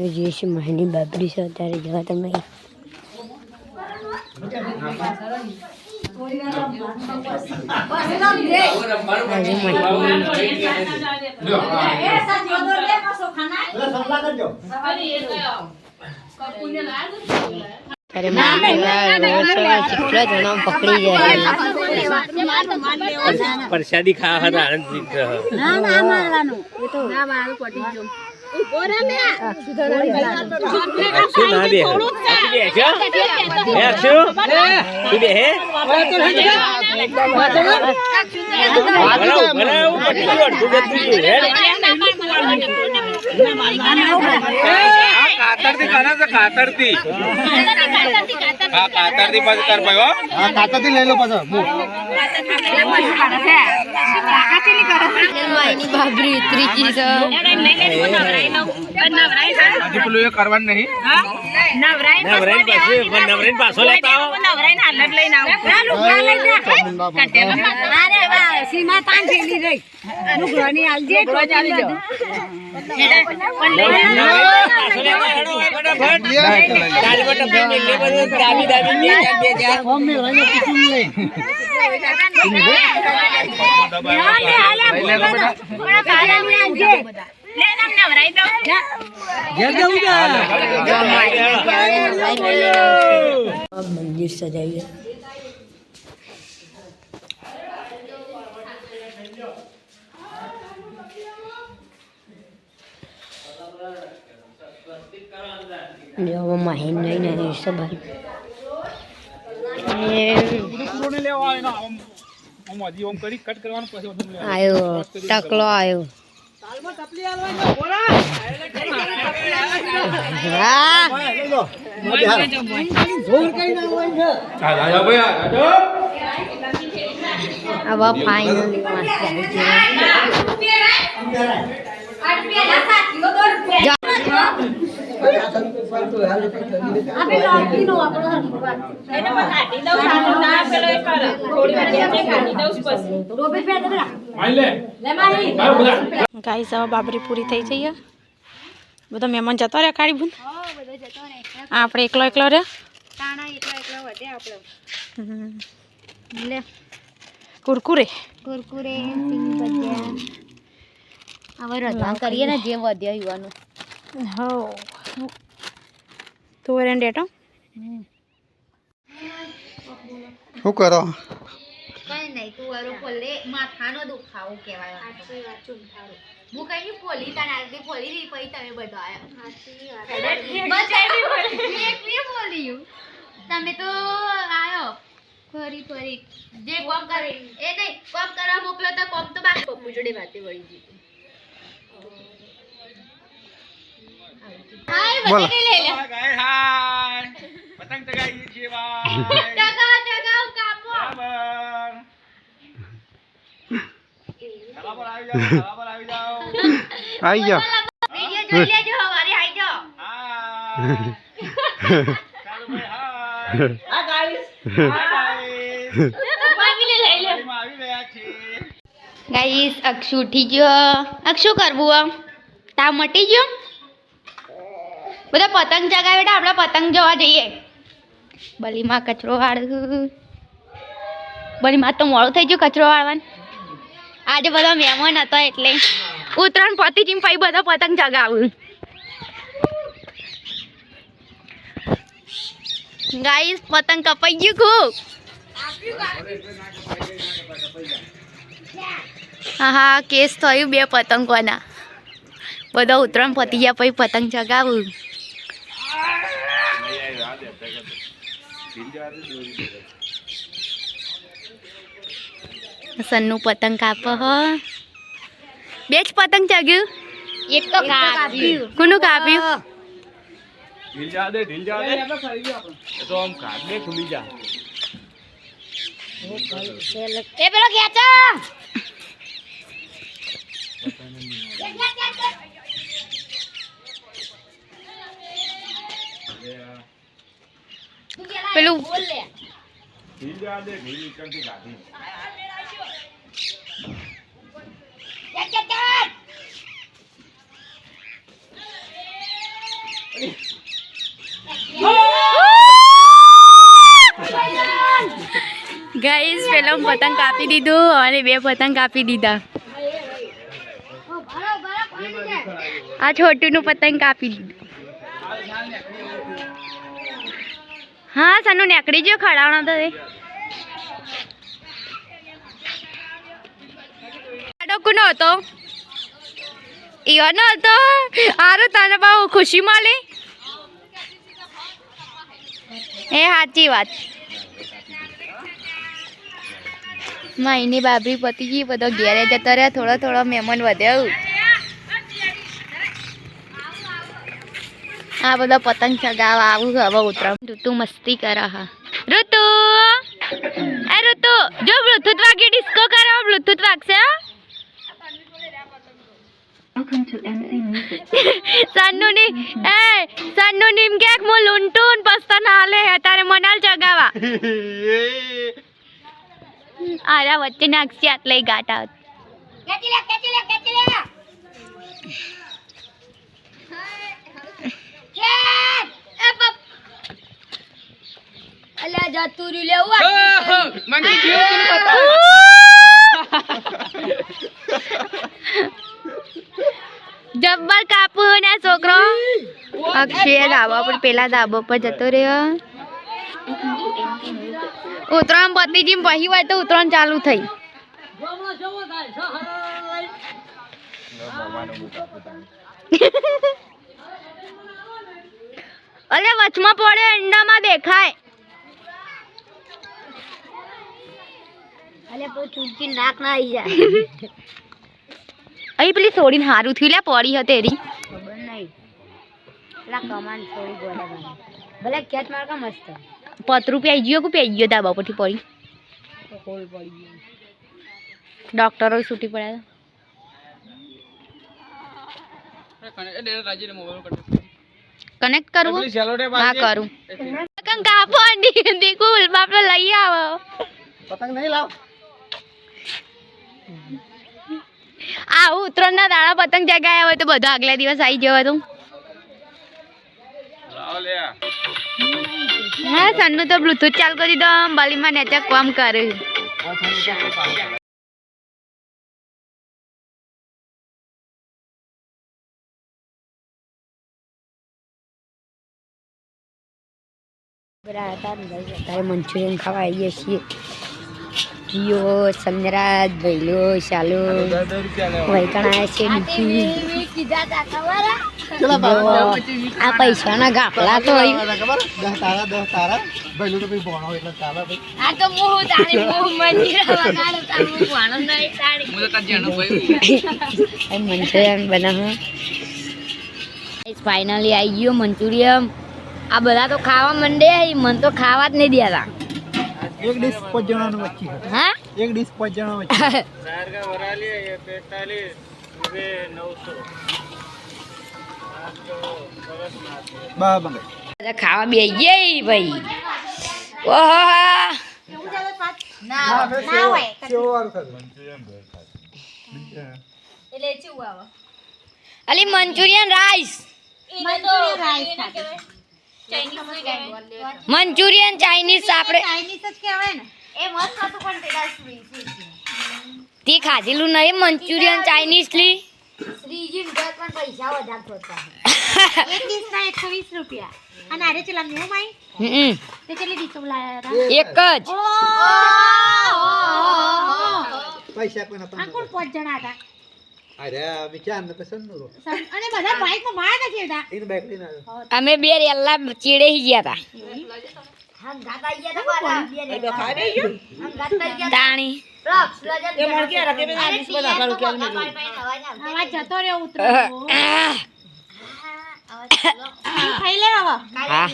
જે છે મહેની બાબરી છે અત્યારે જવા તમે प्रसादी खा आनंद कातरती पास कर पायो हां कातरती ले लो पास માયની બાબરી ઉતરી ગઈ છે હજી પેલું એ કરવાનું નહીં નવરાઈ પાછો લેતા આવો નવરાઈ હાલત લઈને આવો અરે વાહ સીમા તાન થેલી રહી નુકરાની આલજે મંદિર સજાવીએ जो महीन नहीं नहीं सब आयो टकलो आयो अब फाइनली गाइस अब बाबरी पूरी थई जई बधा मेहमान जतो रे काड़ी बून आपणे एकलो एकलो रे ताणा एकलो एकलो वटे आपलो ले कुरकुरे कुरकुरे सिंग भजिया હવે રજા કરીએ ને જે વધ્યા યુવાનો હો તો વેરન ડેટો શું કરો કઈ નહીં તું વારો પોલે માથાનો દુખાવો કહેવાય સાચી વાત છું થારું હું કઈ ની પોલી તાનાથી પોલી રી પઈ તમે બધો આયા સાચી વાત બસ એક પોલી તમે તો આયો ફરી ફરી જે કોમ કરે એ નહીં કોમ કરવા મોકલો તો કોમ તો બાકી પપ્પુ જોડે વાતે વળી ગઈ હાય બધી લે લે હાય પતંગ ચગાઈએ છીએ ભાઈ ચગાવ કાપો બરાબર આવી જાઓ आई जाओ वीडियो જોઈ લેજો હવારે આવી જાઓ ચાલો ભાઈ હા ગાઈસ માવી લે લઈ લે આવી રહ્યા છે ગાઈસ અક્ષુ ઉઠી ગયો અક્ષુ કરવું તાવ મટી ગયો બધા પતંગ ચગાવે બેટા આપણે પતંગ જોવા જઈએ બલીમાં કચરો વાળું બલીમાં તો મોડું થઈ ગયું કચરો વાળવાનું આજે બધા મહેમાન હતા એટલે ઉત્તરાયણ પતી જીમ ભાઈ બધા પતંગ ચગાવું ગાઈસ પતંગ કપાઈ ગયું ખૂબ હા કેસ થયું બે પતંગોના બધા ઉત્તરાયણ પતી ગયા પછી પતંગ ચગાવું સન્નું પતંગ કાપો હો બે જ પતંગ ચગ્યું એક તો કાપ્યું કોનું કાપ્યું ઢીલ જા દે તો આમ કાટ દે ખુલી જા એ પેલો ખેંચો પેલું ઢીલ જા દે ઢીલ કરતી ગાડી ગાઈસ પેલો પતંગ કાપી દીધું અને 2 પતંગ કાપી દીધા. આ છોટુનું પતંગ કાપી દીધું. હા સાનું નેકડી જો ખડાવવાનો તો એ ડોકુનો હતો ઈવાનો હતો. આરો તને બહુ ખુશી મળે. એ સાચી વાત. માઈની બાબરી પતી ગઈ, બધો ઘેરે જતો રહ્યા. થોડો થોડો મહેમાન વધ્યો. આ બધો પતંગ ચગાવવા આવું હવે ઉતરાણ. ઋતુ મસ્તી કરે. હા ઋતુ, એ ઋતુ જો બ્લુટૂથ વાગે ડિસ્કો કરો. બ્લુટૂથ વાગશે. સન્નુની એમ કે મો લૂંટુન પસ્તા ના લે તારે મનાલ ચગાવા. આરા વચ્ચે નાખશે આટલે ગાટા. અલ્યા જતુરી લેવું જબ્બર કાપુ ને છોકરો. અક્ષય ધાબા પર પેલા ધાબા પર જતો રહ્યો. ઉતરાણ પતિજી પછી હોય તો ઉતરાણ ચાલુ થઈ. અલે વચમાં પડે અંડામાં દેખાય. અલે કોઈ ચૂકી નાક ના આવી જાય. અહીં પેલી છોડીને હારું થયું લે પડી હતી એરી. ખબર નહીં પેલા કમાન છોડી ગોડા ભલે ખેત માર કા મસ્ત પતરું પ્યાઈ ગયો કે પ્યાઈ ગયો ધાબા પરથી પડી. હોલ પડી ગયો. ડોક્ટરો છૂટી પડ્યા. કનેક્ટ કરવું? હા કરું. કાપો દીકુલ બાપડો લઈ આવો. પતંગ નહીં લાવ. આવું ઉત્તરાયણના દાડા પતંગ જગાયા હોય તો બધો આગલા દિવસ આવી જવા તો. હા સન્નુ તો બ્લુટૂથ ચાલુ કરી દીધો. બાલીમાં નેચા કામ કરે. અત્યારે મંચુરિયન ખાવા આવીએ છીએ. જીઓ સંજરાજ ભૈલો ચાલો વૈકણા છે. આ પૈસાના ગાફલા તો મંચુરિયન બનાવો. ફાઇનલી આવી ગયો મંચુરિયન. આ બધા તો ખાવા માંડે. મને તો ખાવા જ નહીં દેતા. એક ડીશ 5 જણાનું વચ્ચે. હા એક ડીશ 5 જણા વચ્ચે. ખાવા બે ગઈ ભાઈ. ઓહો Ali Manchurian rice. Manchurian Chinese આપણે તે ખાધેલું નહીં. મંચુરિયન ચાઇનીઝ લી પૈસા વધારે થતા. એક ડીશના 120 રૂપિયા. અને આરે ચલા ન્યુ માઈ તે ચલી દીતો લાયા એક જ. પૈસા કોના આ કોણ 5 જણા હતા. અરે વિચાર ને પસંદ નો. અને બધા બાઈકમાં માયા નથી હતા. એનું બેક લઈને આવ્યો. અમે બે રેલા ચીડે ગયા હતા. હા ગાતા ગયા હતા બારા. એ તો ખાઈ ગયો. હમ ગાતા ગયા તાણી એ મળકી આ રકે બે આદિસ બધા કાળો કેલ મે આવાજ જતો રે ઉતરો. આવાજ ખાઈ લે હવે. હા.